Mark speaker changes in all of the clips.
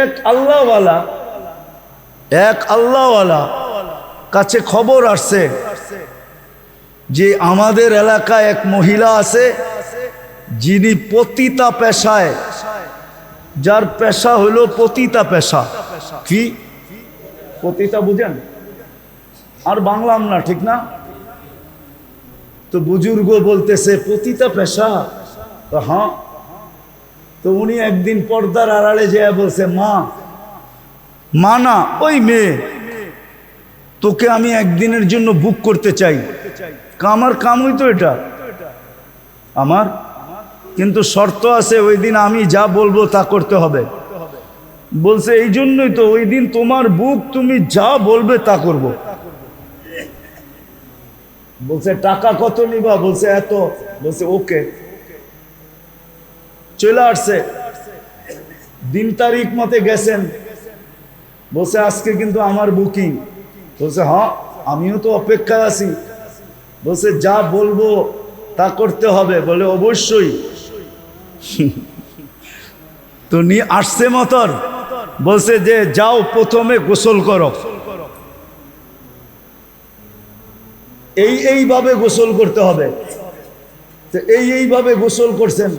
Speaker 1: এক আল্লাহওয়ালা কাছে খবর আসছে যে আমাদের এলাকায় এক মহিলা আছে যিনি পতিতা পেশায়, যার পেশা হলো পতিতা পেশা। কি পতিতা বুঝেন? আর বাংলাম না, ঠিক না? তো বুজুর্গ বলতেছে পতিতা পেশা, তো হ্যাঁ। তো উনি একদিন পর্দার আড়ালে যেয়ে বলছে, মা না ওই মেয়ে, তোকে আমি একদিনের জন্য বুক করতে চাই। আমার কামই তো এটা আমার, কিন্তু শর্ত আছে, ওই দিন আমি যা বলবো তা করতে হবে। বলছে এই জন্যই তো ওই দিন তোমার বুক, তুমি যা বলবে তা করব। বলছে টাকা কত নিবা? বলছে এত। বলছে ওকে। চলে আসছে, দিন তারিখ মতে গেছেন। বলছে আজকে কিন্তু আমার বুকিং। বলছে হ্যাঁ, আমিও তো অপেক্ষায় আছি। বলছে যা বলবো তা করতে হবে। বলে অবশ্যই। তো নিয়ে আসছে মতর। বলছে যে যাও প্রথমে গোসল করো। এইভাবে গোসল করতে হবে। তো এইভাবে গোসল করছেন,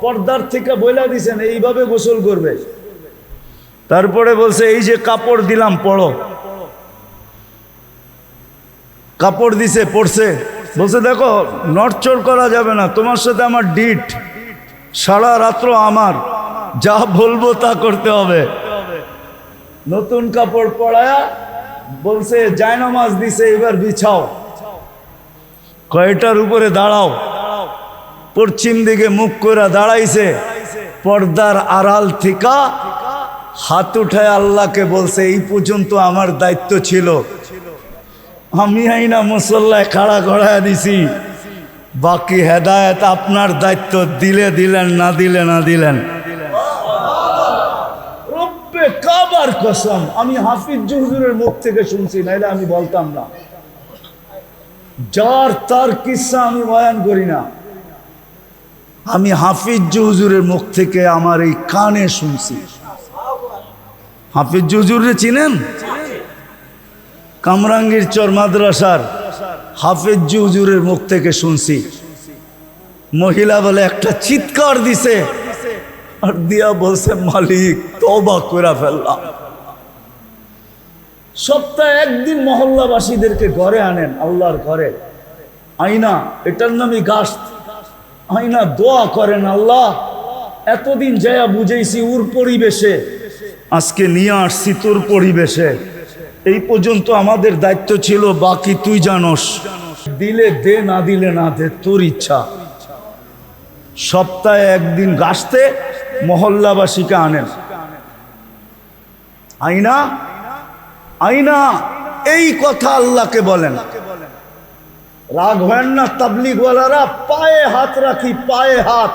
Speaker 1: পর্দার থেকে বইলা দিছেন এইভাবে গোসল করবে। তারপরে বলছে এই যে কাপড় দিলাম পড়ো। কাপড় দিছে, পড়ছে। বলছে দেখো নড়চড় করা যাবে না, তোমার সাথে আমার ডিট, সারা রাত্র আমার, যা বলবো তা করতে হবে। নতুন কাপড় পরায়া বলছে জায়নামাজ দিছে, এবার বিছাও। কয়টার উপরে দাঁড়াও। পশ্চিম দিকে মুখ করে দাঁড়াইছে। পর্দার আড়াল থেকে হাত উঠায় আল্লাহকে বলছে এই পর্যন্ত আমার দায়িত্ব ছিল, আমি আইনা মুসল্লায় খাড়া করায় দিছি, বাকি হেদায়েত আপনার দায়িত্ব, দিলে দিলেন, না দিলে না দিলেন। রব্বে কাবার কসম, আমি হাফিজ হুজুরের মুখ থেকে শুনছি, নাইলে আমি বলতাম না। যার তার কিসসা আমি বয়ান করি না, আমি হাফিজ হুজুরের মুখ থেকে আমার এই কানে শুনছি। হাফিজ হুজুরে চিনেন? কামরাঙ্গীর চর মাদ্রাসার হাফিজ হুজুরের মুখ থেকে শুনছি। মহিলা বলে একটা চিৎকার দিছে, আর দিয়া বলছে মালিক তওবা করে ফেললাম। সপ্তাহে একদিন মহল্লাবাসীদেরকে ঘরে আনেন, আল্লাহর ঘরে আইনা, এটার নামই গাছ। আইনা দোয়া করেন, আল্লাহ এতদিন যায়া বুঝেছি ওর পরিবেশে, আজকে নিয়ে আসছি তোর পরিবেশে। এই পর্যন্ত আমাদের দায়িত্ব ছিল, বাকি তুই জানোস, দিলে দে, না দিলে না দে, তোর ইচ্ছা। সপ্তাহে একদিন গাছতে মহল্লাবাসীকে আনেন, আইনা আইনা এই কথা আল্লাহকে বলেন। রাগ হয় না তাবলিগওয়ালারা? পায়ে হাত রাখি, পায়ে হাত।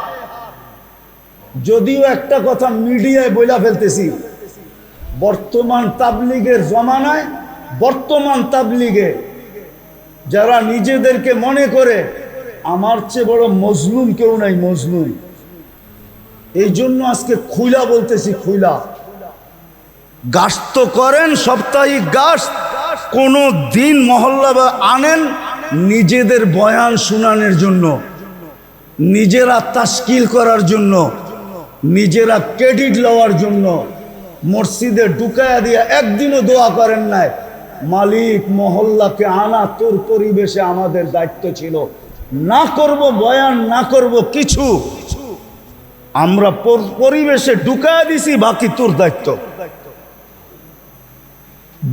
Speaker 1: যদিও একটা কথা মিডিয়ায় বইলা ফেলতেছি, বর্তমান তাবলিগের জমানায়, বর্তমান তাবলিগে যারা নিজেদেরকে মনে করে আমার চেয়ে বড় মজলুম কেউ নাই, মজলুম। এই জন্য আজকে খুইলা বলতেছি, খুইলা গাস্ত করেন, সাপ্তাহিক গাস্ত কোনো দিন মহল্লা বা আনেন নিজেদের বয়ান শুনানোর জন্য, নিজেরা তাশকিল করার জন্য, নিজেরা ক্রেডিট লওয়ার জন্য। মসজিদে ঢুকায়া দিয়া একদিনও দোয়া করেন নাই, মালিক মহল্লাকে আনা তোর পরিবেশে আমাদের দায়িত্ব ছিল, না করব বয়ান, না করব কিছু, আমরা পরিবেশে ঢুকায়া দিছি, বাকি তোর দায়িত্ব।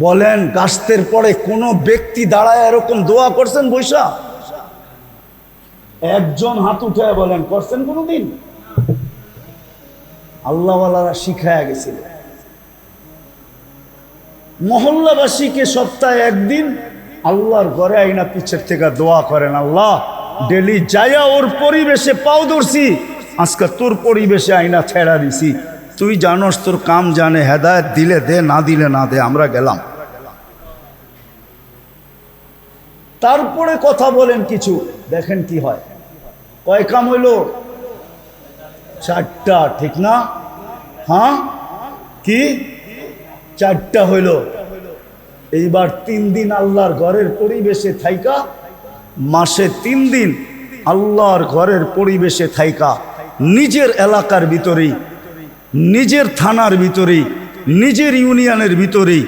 Speaker 1: বলেন গাস্তের পরে কোন ব্যক্তি দাঁড়ায় এরকম দোয়া করছেন বৈশা? একজন হাত উঠে বলেন করছেন কোনদিন? আল্লাহওয়ালারা শিখায়া গেছিল। মহল্লাবাসীকে সপ্তাহে একদিন আল্লাহর ঘরে আইনা পিছের থেকে দোয়া করেন, আল্লাহ ডেলি যাইয়া ওর পরিবেশে পাও ধরছি, আজকে তোর পরিবেশে আইনা ছেড়া দিছি, তুই জানোস, তোর কাম জানে, হেদায়েত দিলে দে, না দিলে না দে, আমরা গেলাম। তারপরে কথা বলেন কিছু, দেখেন কি হয়। কয় কাম হইল? 4টা, ঠিক না? হ্যাঁ, কি 4টা হইল। এইবার 3 দিন আল্লাহর ঘরের পরিবেশে থাইকা, মাসে 3 দিন আল্লাহর ঘরের পরিবেশে থাইকা, নিজের এলাকার ভিতরেই, নিজের থানার ভিতরেই, নিজের ইউনিয়নের ভিতরেই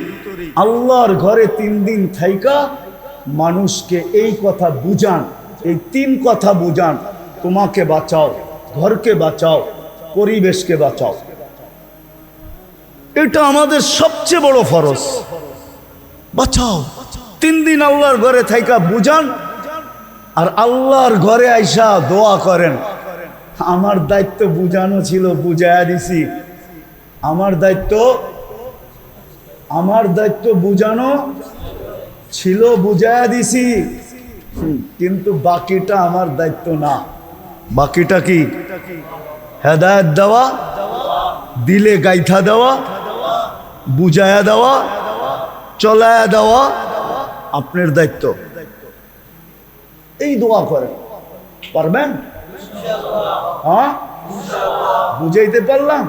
Speaker 1: আল্লাহর ঘরে 3 দিন থাইকা মানুষকে এই কথা বুঝান, এই 3 কথা বুঝান, তোমাকে বাঁচাও, ঘরকে বাঁচাও, পরিবেশকে বাঁচাও। এটা আমাদের সবচেয়ে বড় ফরজ। বাঁচাও, 3 দিন আল্লাহর ঘরে থাইকা বুঝান, আর আল্লাহর ঘরে আইসা দোয়া করেন। আমার দায়িত্ব বুঝানো ছিল, বুঝাইয়া দিছি। আমার দায়িত্ব বুঝানো ছিল, বুঝাইয়া দিছি। কিন্তু বাকিটা আমার দায়িত্ব না। বাকিটা কি? হেদায়েত দেওয়া, দিলে গাইথা দেওয়া, বুঝায়া দেওয়া, চলায়া দেওয়া আপনার দায়িত্ব। এই দোয়া করেন, পারবেন? হ্যাঁ, বুঝাইতে পারলাম?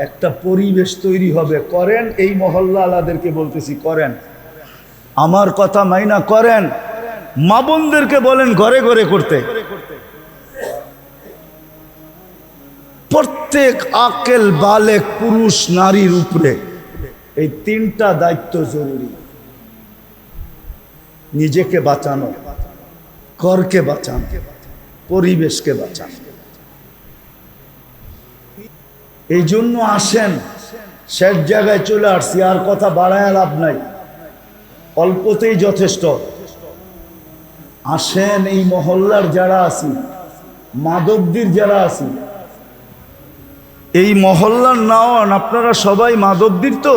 Speaker 1: একটা পরিবেশ তৈরি হবে, করেন। এই মহল্লা আলাদেরকে বলতেছি, করেন। আমার কথা মাইনা করেন। মা বোনদেরকে বলেন ঘরে ঘরে করতে। প্রত্যেক আকেল বালেক পুরুষ নারীর উপরে এই 3টা দায়িত্ব জরুরি। নিজেকে বাঁচানো, ঘরকে বাঁচানো, পরিবেশকে বাঁচানো। এই জন্য আসেন, শেষ জায়গায় চলে আসছি, আর কথা বাড়ায় লাভ নাই, অল্পতেই যথেষ্ট। আসেন, এই মহল্লার যারা আছি, মাধবদীর যারা আছি, এই মহল্লার নাওয়ান আপনারা সবাই মাধবদীর তো।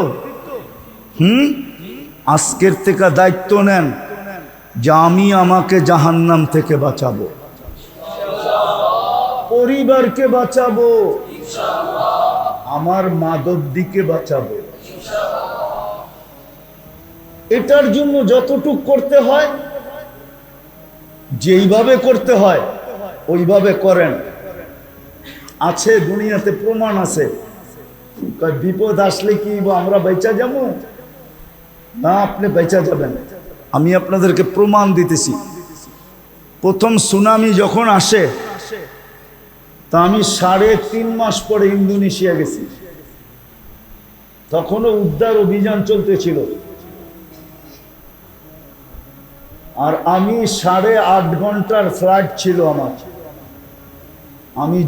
Speaker 1: আজকের থেকে দায়িত্ব নেন যে আমি আমাকে জাহান্নাম থেকে বাঁচাবো, পরিবারকে বাঁচাবো, আমার মাধবদীকে বাঁচাবো। এটার জন্য যতটুক করতে হয়, যেইভাবে করতে হয় ওইভাবে করেন। আছে দুনিয়াতে প্রমাণ আছে। বিপদ আসলে কি আমরা বেঁচা যাবো? না, আপনি বেঁচা যাবেন। আমি আপনাদেরকে প্রমাণ দিতেছি। প্রথম সুনামি যখন আসে, তা আমি 3.5 মাস পরে ইন্দোনেশিয়া গেছি। তখনও উদ্ধার অভিযান চলতেছিল। আর আমি 8.5 ঘন্টার ফ্লাইট ছিল আমার। আমি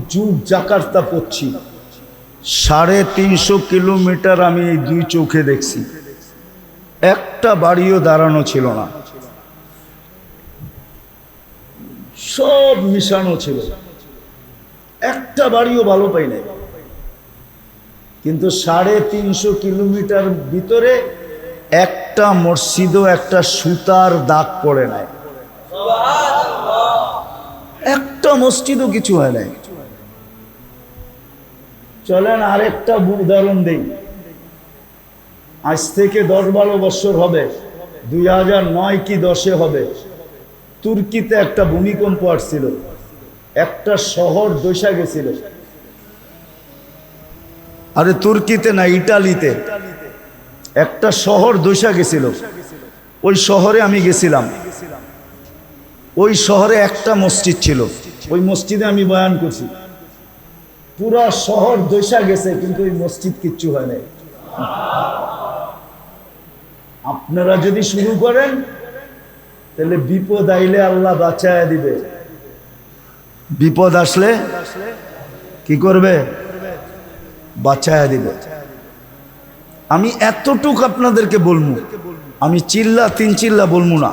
Speaker 1: জাকার্তা পড়ছি, 350 কিলোমিটার আমি এই 2 চোখে দেখছি। একটা বাড়িও দাঁড়ানো ছিল না, সব মিশানো ছিল। একটা বাড়িও ভালো পাই নাই। কিন্তু 350 কিলোমিটার ভিতরে একটা মসজিদও একটা সুতার দাগ পড়ে নাই, একটা মসজিদও কিছু হয় নাই। চলেন আরেকটা উদাহরণ দেই। আজ থেকে 10-12 বছর হবে, 2009 কি 10-এ হবে। তুর্কিতে একটা ভূমিকম্প আসছিল, একটা শহর দশা গেছিল। আরে তুর্কিতে না, ইটালিতে একটা শহর দশা গেছিল। ওই শহরে আমি গেছিলাম। ওই শহরে একটা মসজিদ ছিল, ওই মসজিদে আমি বয়ান করছি। পুরা শহর দশা গেছে, কিন্তু ওই মসজিদ কিচ্ছু হয় নাই। আপনারা যদি শুরু করেন, তাহলে বিপদ আইলে আল্লাহ বাঁচায় দিবে। বিপদ আসলে কি করবে? বাঁচায় দিবে। আমি এতটুক আপনাদেরকে বলবো, আমি 3 চিল্লা বলবো না,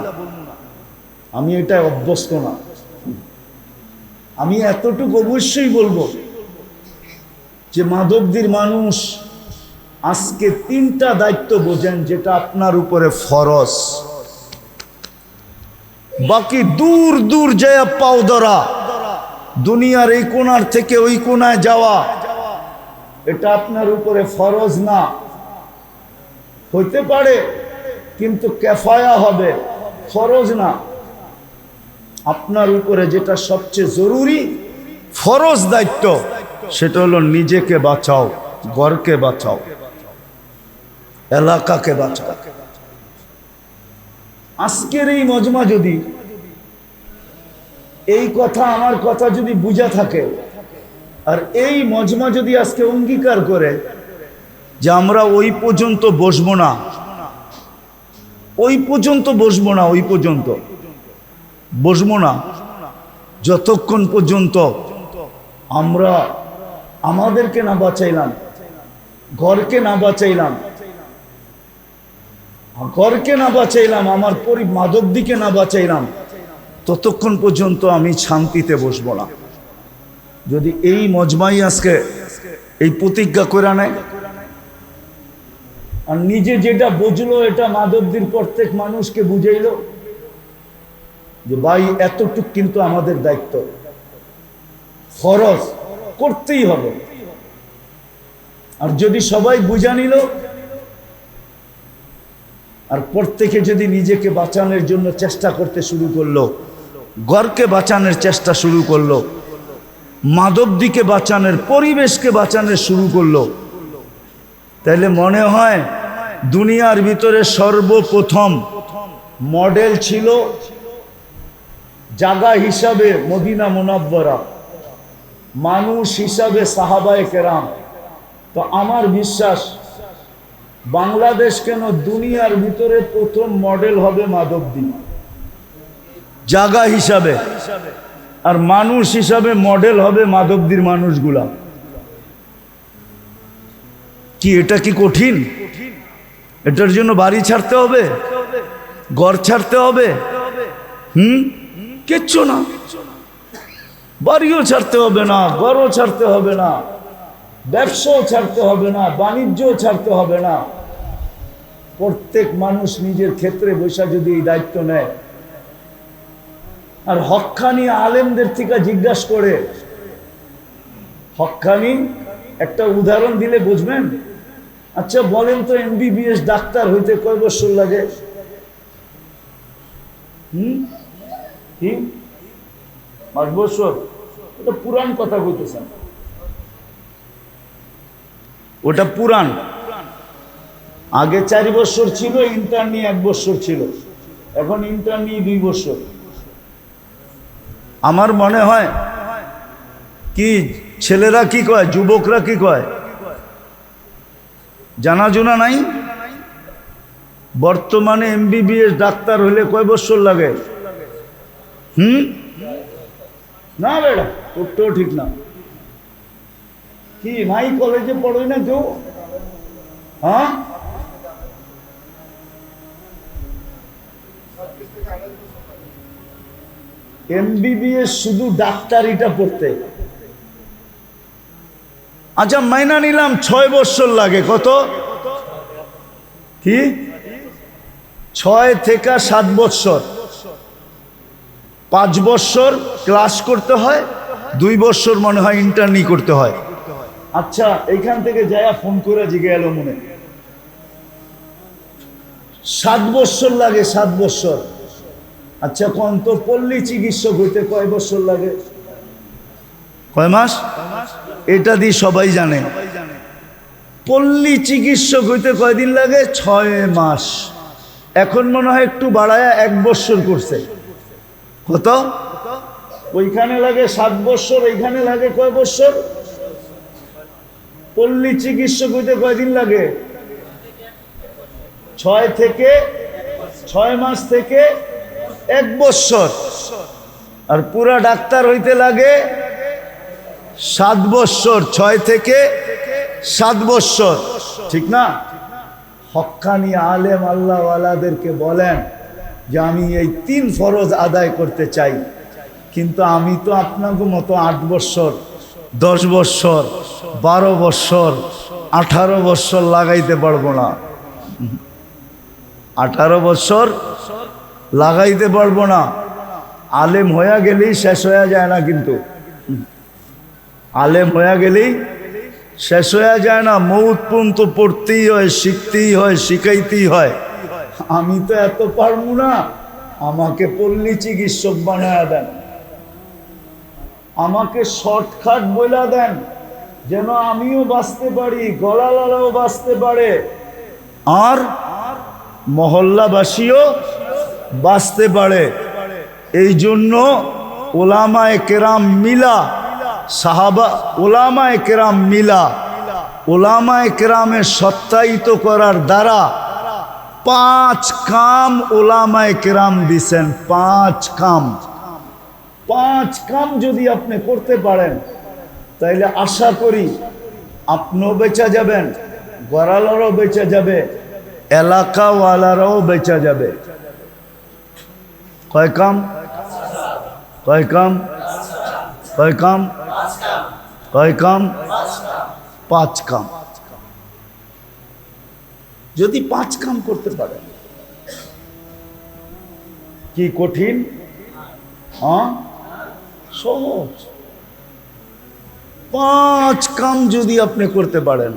Speaker 1: আমি এটা অভ্যস্ত না। আমি এতটুকু অবশ্যই বলবো যে মাধবদীর মানুষ আজকে 3টা দায়িত্ব বোঝেন, যেটা আপনার উপরে ফরজ। বাকি দূর দূর যায় পাও ধরা, দুনিয়ার এই কোণার থেকে ওই কোণায় যাওয়া, এটা আপনার উপরে ফরজ না। হইতে পারে, কিন্তু কেফায়া হবে, ফরজ না। আপনার উপরে যেটা সবচেয়ে জরুরি ফরজ দায়িত্ব, সেটা হলো নিজেকে বাঁচাও, ঘরকে বাঁচাও, এলাকাকে বাঁচাও। আজকের এই মজমা যদি এই কথা, আমার কথা যদি বুঝা থাকে, আর এই মজমা যদি আজকে অঙ্গীকার করে যে আমরা ওই পর্যন্ত বসবো না, ওই পর্যন্ত বসবো না, ওই পর্যন্ত বসবো না যতক্ষণ পর্যন্ত আমরা আমাদেরকে না বাঁচাইলাম, ঘরকে না বাঁচাইলাম, ঘরকে না বাঁচাইলাম, আমার মাদকদিকে না বাঁচাইলাম, ততক্ষণ পর্যন্ত আমি শান্তিতে বসবো না। যদি এই মজমাই আজকে এই প্রতিজ্ঞা করে নেয়, আর নিজে যেটা বুঝলো এটা মাদকদির প্রত্যেক মানুষকে বুঝাইলো যে ভাই এতটুক কিন্তু আমাদের দায়িত্ব, ফরজ করতেই হবে। আর যদি সবাই বুঝা নিল, আর প্রত্যেকে যদি নিজেকে বাঁচানোর জন্য চেষ্টা করতে শুরু করলো, ঘরকে বাঁচানোর চেষ্টা শুরু করলো, মাদকদিকে বাঁচানোর, পরিবেশকে বাঁচানোর শুরু করলো, তাহলে মনে হয় দুনিয়ার ভিতরে সর্বপ্রথম মডেল ছিল জায়গা হিসাবে মদিনা মুনাব্বরা, মানুষ হিসাবে সাহাবায়ে কেরাম। তো আমার বিশ্বাস বাংলাদেশ কেন দুনিয়ার ভিতরে প্রথম মডেল হবে মাদকদি, জায়গা হিসাবে, আর মানুষ হিসাবে মডেল হবে মাদকদির মানুষগুলা। কি এটা কি কঠিন? এটার জন্য বাড়ি ছাড়তে হবে, ঘর ছাড়তে হবে? কিচ্ছু না, বাড়িও ছাড়তে হবে না, ঘরও ছাড়তে হবে না, ব্যবসাও ছাড়তে হবে না, বাণিজ্যও ছাড়তে হবে না। প্রত্যেক মানুষ নিজের ক্ষেত্রে বসে যদি এই দায়িত্ব নেয়, আর হক্কানি আলেমদের থেকে জিজ্ঞাসা করে, হক্কানি একটা উদাহরণ দিলে বুঝবেন। আচ্ছা বলেন তো, এমবিবিএস ডাক্তার হইতে কয় বছর লাগে? কি 5 বছর? ওটা পুরান কথা বলতেছেন, ওটা পুরান। আগে 4 বছর ছিল, ইন্টার্নি 1 বছর ছিল, এখন ইন্টার্নি 2 বছর। আমার মনে হয় কি ছেলেরা কি কয়, যুবকরা কি কয় জানাজোনা নাই? বর্তমানে এমবিবিএস ডাক্তার হইলে কয় বছর লাগে? না বেড়া, তোরটাও ঠিক না। কি নাই কলেজে পড়োই না কেউ? হ্যাঁ, এমবিবিএস শুধু ডাক্তারিটা পড়তে। আচ্ছা মাইনা নিলাম 6 বছর লাগে। কত? কি 6 থেকে 7 বছর, 5 বছর ক্লাস করতে হয়, 2 বছর মনে হয় ইন্টার্নি করতে হয়। আচ্ছা এইখান থেকে যায়া ফোন করে জিগে এলো মনে 7 বছর লাগে, 7 বছর। আচ্ছা কোন তো পল্লী চিকিৎসক হইতে কয় বছর লাগে? কয় মাস? এটা দিয়ে সবাই জানে। পল্লী চিকিৎসক হইতে কয়দিন লাগে? 6 মাস। এখন মনে হয় একটু বাড়ায়া 1 বছর করছে। কত? ওইখানে লাগে 7 বছর, এইখানে লাগে কয় বছর? পল্লী চিকিৎসক হইতে কয়দিন লাগে? 6 মাস থেকে 1 বছর। আর পুরা ডাক্তার হইতে লাগে 7 বছর, 6 থেকে 7 বছর, ঠিক না? হক্কানি আলেম আল্লাহওয়ালাদেরকে বলেন যে আমি এই 3 ফরজ আদায় করতে চাই, কিন্তু আমি তো আপনাকে মতো 8 বছর, 10 বছর, 12 বছর, 18 বছর লাগাইতে পারবো না। 18 বছর লাগাইতে পারবো না। আলেম হয়ে গেলেই শেষ হয়ে যায় না, কিন্তু আলেম হয়ে গেলেই শেষ হয়ে যায় না। মৌত পর্যন্ত পড়তেই হয়, শিখতেই হয়, শিখাইতেই হয়। আমি তো এত পারবো না, আমাকে পল্লী চিকিৎসক বানায় দেন, আমাকে শর্টকাট বইলা দেন যেন আমিও বাঁচতে পারি, গলালাও বাঁচতে পারে, আর মহল্লাবাসীও বাঁচতে পারে। এই জন্য ওলামায়ে কেরাম মিলা, সাহাবা ওলামায়ে কেরাম মিলা, ওলামায়ে কেরামের সত্যায়িত করার দ্বারা 5 কাম ওলামায়ে কেরাম দিছেন। 5 কাম, 5 কাম যদি আপনি করতে পারেন তাইলে আশা করি আপনিও বেঁচে যাবেন, গড়ালারও বেঁচে যাবে, এলাকাওয়ালারাও বেঁচে যাবে। কয় কাম? কয় কাম? কয় কাম? কয় কাম? 5 কাম। যদি 5 কাম করতে পারেন, কি কঠিন? হ্যাঁ, সহজ। 5 কাম যদি আপনি করতে পারেন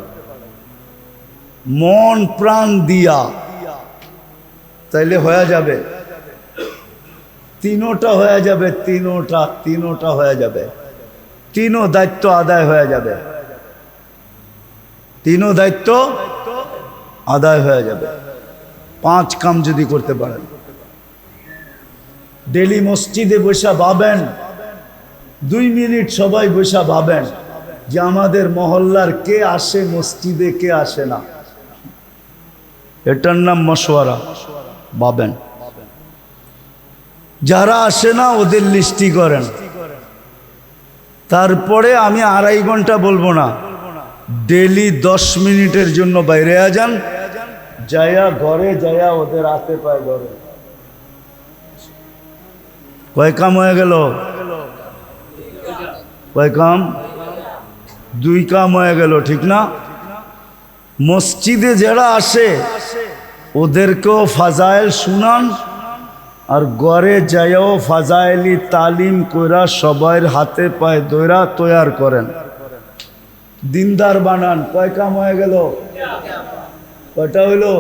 Speaker 1: মন প্রাণ দিয়া, তাইলে হয়ে যাবে। তিনোটা হয়ে যাবে, তিনোটা হয়ে যাবে। তিনও দায়িত্ব আদায় হয়ে যাবে, তিনও দায়িত্ব আদায় হয়ে যাবে 5 কাম যদি করতে পারেন। ডেলি মসজিদে বসা ভাবেন, 2 মিনিট সবাই বসা ভাবেন যে আমাদের মহল্লার কে আসে মসজিদে, কে আসে না। এটার নাম মশওয়ারা। ভাবেন, যারা আসে না ওদের লিস্টি করেন। তারপরে আমি 2.5 ঘন্টা বলবো না, ডেলি 10 মিনিটের জন্য বাইরে যান, যায়া ঘরে যায়া ওদের হাতে পায় ঘরে। কয় কাম হয়ে গেল? কয় কাম? 2 কাম হয়ে গেল, ঠিক না? মসজিদে যারা আসে ওদেরকেও ফাজাইল শুনান, আর ঘরে যাইও ফাজাইলি তালিম কইরা সবার হাতে পায়ে দইরা তৈয়ার করেন, দিনদার বানান। কয় কাম হয়ে গেল? কয়টা হইলো?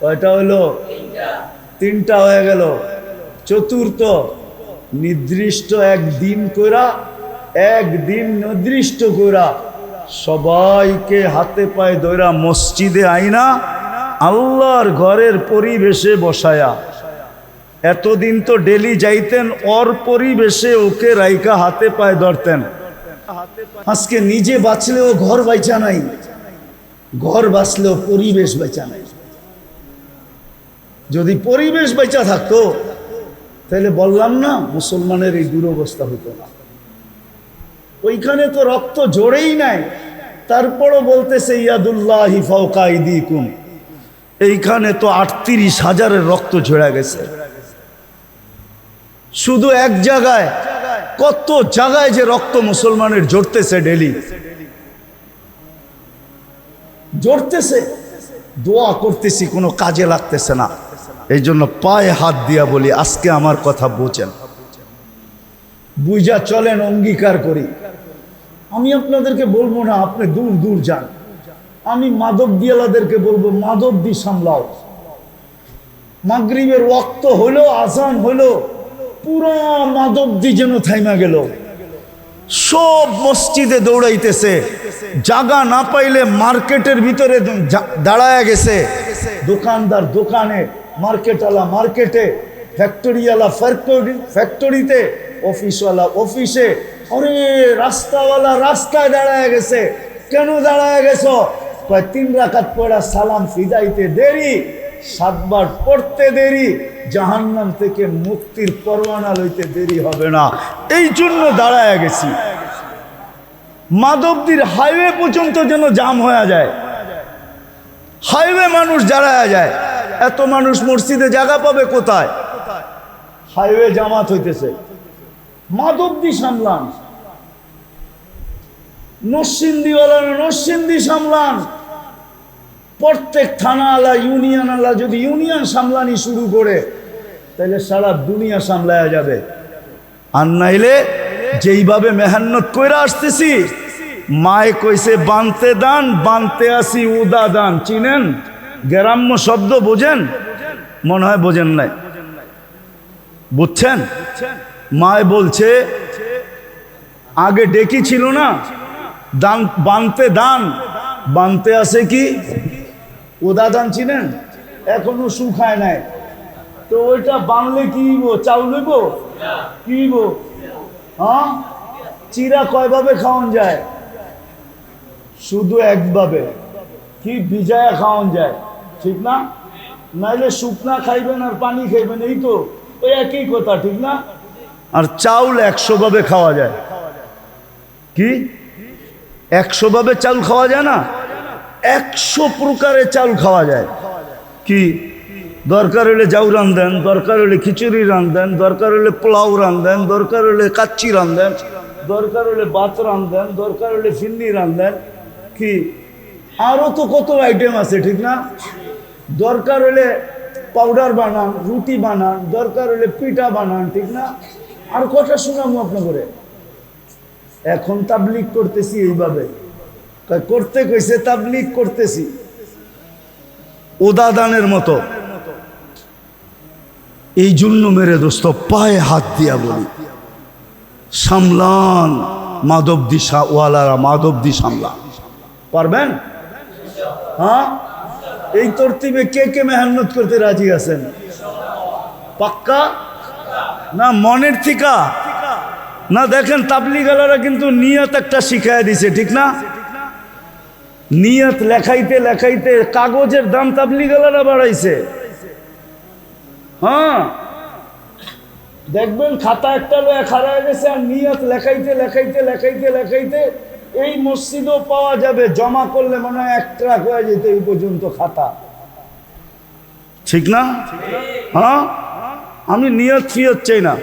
Speaker 1: কয়টা হইলো? 3টা হয়ে গেল। চতুর্থ, নির্দিষ্ট একদিন কইরা, একদিন নির্দিষ্ট কইরা সবাইকে হাতে পায়ে দইরা মসজিদে আইনা আল্লাহর ঘরের পরিবেশে বসায়া। এতদিন তো ডেলি যাইতেন, ওর পরিবেশে ওকে রাইকা হাতে পায়ে ধরতেন। আজকে নিজে বাঁচলেও ঘর বাইচা নাই, ঘর বাঁচলেও পরিবেশ বেচা নাই। যদি পরিবেশ বেচা থাকতো তাহলে বললাম না মুসলমানের এই দুরবস্থা হতো না। ওইখানে তো রক্ত জোড়েই নাই, তারপরও বলতেছে ইয়াদুল্লাহি ফাওকা আইদিকুম। এইখানে তো 38,000-এর রক্ত ঝরে গেছে। শুধু এক জায়গায়, কত জায়গায় যে রক্ত মুসলমানের ঝরতেছে, ডেলি ঝরতেছে। দোয়া করতেছি, কোনো কাজে লাগতেছে না। এই জন্য পায়ে হাত দিয়া বলি, আজকে আমার কথা বোঝেন, বুঝা চলেন, অঙ্গীকার করি। আমি আপনাদেরকে বলবো না আপনি দূর দূর যান, আমি মাদক দিয়ালাদেরকে বলবো মাদক দি সামলাও। মাগরিবের ওয়াক্ত হইলো, আজান হইলো, পুরো মাদক দি যেন থাইমা গেল। সব মসজিদে দৌড়াইতেছে, জায়গা না পাইলে মার্কেটের ভিতরে দাঁড়ায় গেছে, দোকানদার দোকানে, মার্কেটওয়ালা মার্কেটে, ফ্যাক্টরিওয়ালা ফ্যাক্টরিতে, অফিসওয়ালা অফিসে। আরে রাস্তাওয়ালা রাস্তায় দাঁড়ায় গেছে। কেন দাঁড়ায় গেছ? 3 রাকাত পড়া সালাম ফিদাইতে দেরি, 7 বার পড়তে দেরি, জাহান্নাম থেকে মুক্তির পরোয়ানা লইতে দেরি হবে না, এই জন্য দাঁড়ায় গেছি। মাধবদীর হাইওয়ে পর্যন্ত যেন জাম হয়ে যায়, হাইওয়ে মানুষ দাঁড়ায় যায়। এত মানুষ মসজিদে জায়গা পাবে কোথায়? হাইওয়ে জামাত হইতেছে। মাধবদী সামলান, নরসিংদীওয়ালা নরসিংদী সামলান। প্রত্যেক থানাওয়ালা ইউনিয়নওয়ালা যদি ইউনিয়ন সামলানি শুরু করে তাহলে সারা দুনিয়া সামলায়া যাবে। আর নাইলে যেইভাবে মেহনত কইরা আসতেছি, মায়ে কইছে বানতে দান, বানতে আসি উদা দান। চিনেন? গ্রাম্য শব্দ বোঝেন? মনে হয় বোঝেন নাই। বুঝছেন? মায়ে বলছে আগে ডেকি ছিল না, দান বানতে দান, বানতে আছে কি ওদা ধান চিনেন, এখনো শুকায় নাই, তো ওইটা বানলে কি হইব? চাউল হইব? কি হইব? হ্যাঁ, চিরা কয়ভাবে খাওয়ান যায়? শুধু একভাবে, কি ভিজায়া খাওয়ান যায়, ঠিক না? নাইলে শুকনা খাইবেন আর পানি খাইবেন, এই তো ওই একই কথা, ঠিক না? আর চাউল 100 ভাবে খাওয়া যায়। কি 100 ভাবে চাউল খাওয়া যায় না? 100 প্রকারের চাউল খাওয়া যায়। কি দরকার হলে জাউ রান্ধেন, দরকার হলে খিচুড়ি রান্ধেন, দরকার হলে পোলাও রান্ধেন, দরকার হলে কাচ্চি রান্ধেন, দরকার হলে ভাত রান্ধেন, দরকার হলে ফিন্নি রান্ধেন, কি আরো তো কত আইটেম আছে, ঠিক না? দরকার হলে পাউডার বানান, রুটি বানান, দরকার হলে পিঠা বানান, ঠিক না? আর কথা শোনাবো আপনাকে। এখন তাবলিগ করতেছি এইভাবে, করতে কইছে তাবলিগ করতেছি ওদাদানের মতো। এই জন্য মেরে দোস্ত পায়ে হাত দিয়া বলি, সামলান মাধবদী ওয়ালারা, মাধবদী সামলান, পারবেন? হ্যাঁ, এই তরতিবে কে কে মেহনত করতে রাজি আছেন? পাক্কা না মনের থিকা না? দেখেন তাবলিগালারা কিন্তু নিয়ত একটা শিখায় দিছে, ঠিক না? নিয়ত লেখাইতে লেখাইতে কাগজের দাম তাবলিগালারা বাড়াইছে। হ্যাঁ, দেখবেন খাতা একটা লয়ে খাড়া হয়ে গেছে, আর নিয়ত লেখাইতে লেখাইতে লেখাইতে লেখাইতে এই মসজিদও পাওয়া যাবে, জমা করলে মনে হয় 1 ট্রাক হয়ে যেত এই পর্যন্ত খাতা, ঠিক না? হ্যাঁ, আমি নিয়ত ফিয়ত চাই না,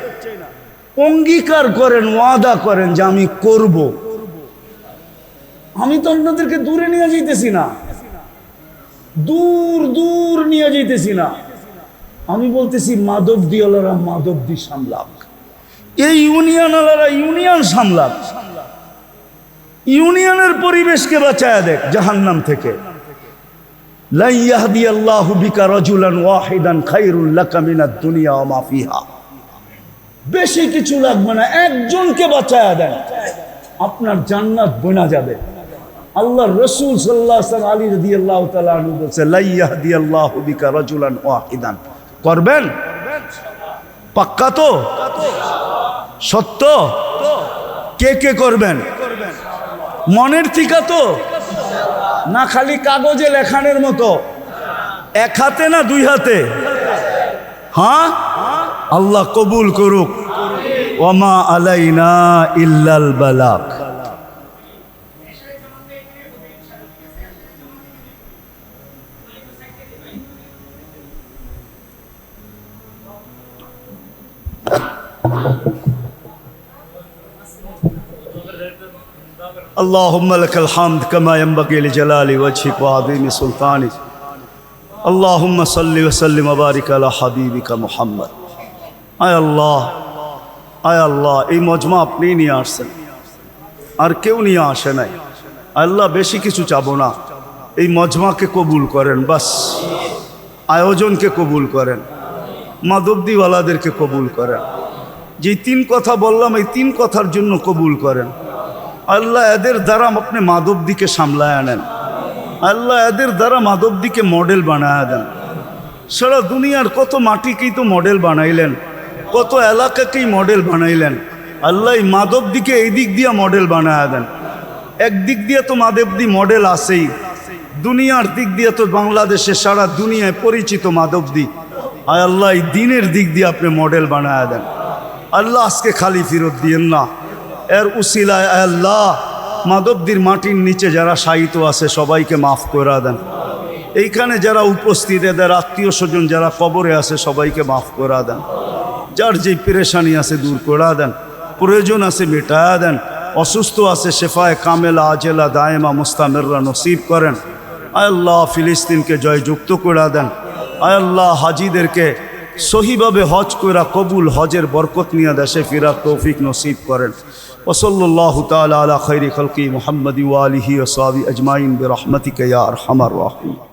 Speaker 1: অঙ্গীকার করেন, ওয়াদা করেন যে আমি করব। আমি তো আপনাদেরকে দূরে নিয়ে যাইতেছি না, দূর দূর নিয়ে যাইতেছি না, আমি বলতেছি মাধবদী ওয়ালারা মাধবদী সামলাক, এই ইউনিয়ন ওয়ালারা ইউনিয়ন সামলাক, ইউনিয়নের পরিবেশকে বাঁচায়া দেখ জাহান্নাম থেকে। লা ইয়াহদিয়াল্লাহু বিকা রাজুলান ওয়াহিদান খায়রুল লাকা মিনাদ দুনিয়া ওয়া মা ফিহা। বেশি কিছু লাগবে না, একজনকে বাঁচায়া দেন, আপনার জান্নাত বনা যাবে। আল্লাহর রাসূল সাল্লাল্লাহু আলাইহি ওয়াসাল্লাম আলী রাদিয়াল্লাহু তাআলা আনহু বলেছে, লা ইয়াহদিয়াল্লাহু বিকা রাজুলান ওয়াহিদান। করবেন? পাক্কা তো? সত্য? কে কে করবেন? মনের থিকা তো না? খালি কাগজে লেখানের মতো? 1 হাতে না 2 হাতে? হ্যাঁ, আল্লাহ কবুল করুক। ওয়ামা আলাইনা ইল্লাল বালাগ। اللهم لك الحمد كما ينبغي لجلال وجهك وعظيم سلطانك اللهم صل وسلم وبارك على حبيبك محمد আয় আল্লাহ আয় আল্লাহ এই মজমা আপনি নিয়ে আসছেন আর কেউ নিয়ে আসে নাই আল্লাহ বেশি কিছু চাবো না এই মজমাকে কবুল করেন বাস আয়োজনকে কবুল করেন মাধবদীওয়ালাদেরকে কবুল করেন যে 3 কথা বললাম এই 3 কথার জন্য কবুল করেন আল্লাহ এদের দ্বারা আপনি মাধবদীকে সামলায় আনেন আল্লাহ এদের দ্বারা মাধবদীকে মডেল বানায় দেন সারা দুনিয়ার কত মাটিকেই তো মডেল বানাইলেন কত এলাকাকেই মডেল বানাইলেন আল্লাহ এই মাধবদীকে এই দিক দিয়ে মডেল বানায় দেন একদিক দিয়ে তো মাধবদী মডেল আছেই দুনিয়ার দিক দিয়ে তো বাংলাদেশে সারা দুনিয়ায় পরিচিত মাধবদী আয় আল্লাহ এই দিনের দিক দিয়ে আপনি মডেল বানায় দেন আল্লাহ আজকে খালি ফেরত দিয়েন না এর উসিলায় আল্লাহ মাধবদীর মাটির নিচে যারা শায়িত আছে সবাইকে মাফ করে দেন এইখানে যারা উপস্থিত এদের আত্মীয় স্বজন যারা কবরে আছে সবাইকে মাফ করে দেন যার যে পেরেশানি আছে দূর করে দেন প্রয়োজন আছে মেটায়া দেন অসুস্থ আছে শেফায়ে কামেলা আজেলা দায়েমা মুস্তামিররা নসিব করেন আয় আল্লাহ ফিলিস্তিনকে জয়যুক্ত করে দেন আয় আল্লাহ হাজিদেরকে সহিভাবে হজ কইরা কবুল হজের বরকত নিয়ে দেশে ফিরার তৌফিক নসিব করেন ওসল্লাল্লাহু তাআলা আলা খাইরি খালকি মুহাম্মাদি ওয়া আলিহি ওয়া সাহবিহি আজমাইন বিরহমাতিকা ইয়া আরহামার রাহিম।